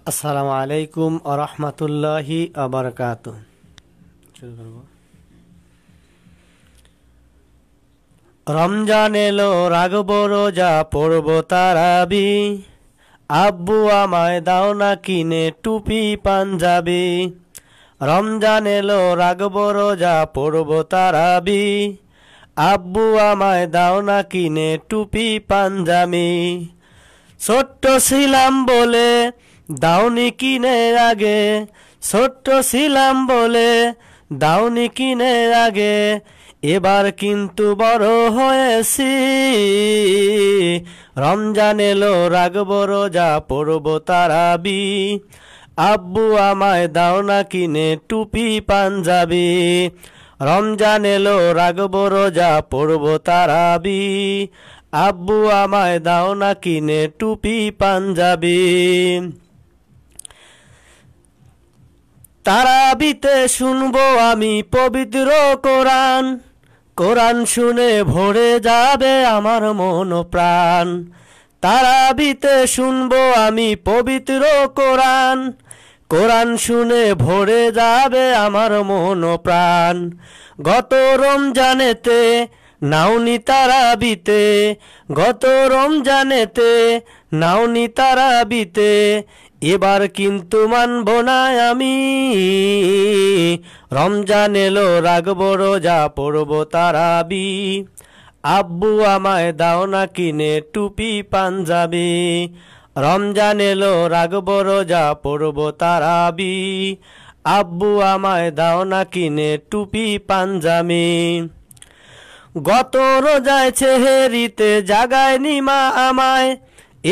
আসসালামু আলাইকুম ওয়া রাহমাতুল্লাহি ওয়া বারাকাতুহু। শুরু করব। রমজান এলো, রাখব রোজা, পড়ব তারাবি। আব্বু আমায় দাও না কিনে টুপি পাঞ্জাবি। রমজান এলো, রাখব রোজা, পড়ব তারাবি। আব্বু আমায় দাও না কিনে টুপি পাঞ্জাবি। ছোট্ট ছিলাম বলে দাওনি কিনে আগে, ছোট্ট ছিলাম বলে দাওনি কিনে আগে। এবার কিন্তু বড় হয়েছি, রমজান এলো, রাখব রোজা, পড়ব তারাবি। আব্বু আমায় দাও না কিনে টুপি পাঞ্জাবি। রমজান এলো, রাখব রোজা, পড়ব তারাবি। আব্বু আমায় দাও না কিনে টুপি পাঞ্জাবি। তারাবিতে শুনবো আমি পবিত্র কোরআন, কোরআন শুনে ভরে যাবে আমার মন প্রাণ। তারাবিতে শুনবো আমি পবিত্র কোরআন, কোরআন শুনে ভরে যাবে আমার মন প্রাণ। গত রমজানেতে নাওনি তারাবিতে, গত রমজানেতে নাওনি তারাবিতে। এবার কিন্তু মানব না আমি, রমজান এলো, রাখব রোজা, পড়ব তারাবি। আব্বু আমায় দাও না কিনে টুপি পাঞ্জাবি। রমজান এলো, রাখব রোজা, পড়ব তারাবি। আব্বু আমায় দাও না কিনে টুপি পাঞ্জাবি। গত রোজায় সেহেরিতে জাগায়নি মা আমায়,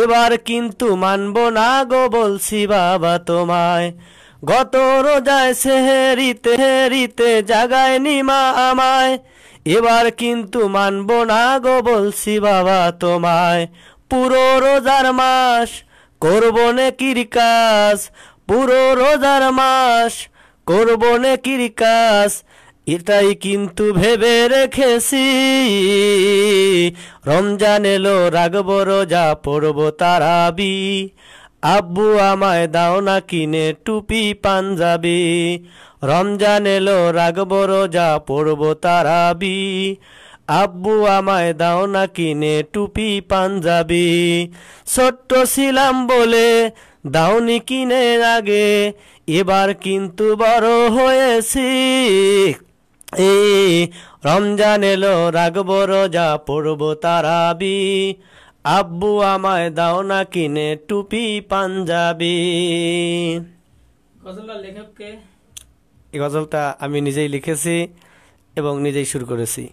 এবার কিন্তু মানব না গো বলছি বাবা তোমায়। গত রোজায় সেহেরিতে জাগায়নি মা আমায়, এবার কিন্তু মানব না গো বলছি বাবা তোমায়। পুরো রোজার মাস করব নেকির কাজ, পুরো রোজার মাস করব নেকির কাজ। এটাই কিন্তু ভেবে রেখেছি, রমজান এলো, রাখব রোজা, পড়ব তারাবি। আব্বু আমায় দাও না কিনে টুপি পাঞ্জাবি। রমজান এলো, রাখব রোজা, পড়ব তারাবি। আব্বু আমায় দাও না কিনে টুপি পাঞ্জাবি। ছোট্ট ছিলাম বলে দাওনি কিনে আগে, এবার কিন্তু বড় হয়েছি। রমজান এলো, রাখব রোজা, পড়ব তারাবি। আব্বু আমায় দাও না কিনে টুপি পাঞ্জাবি। গজলটার লেখক কে? এই গজলটা আমি নিজেই লিখেছি এবং নিজেই সুর করেছি।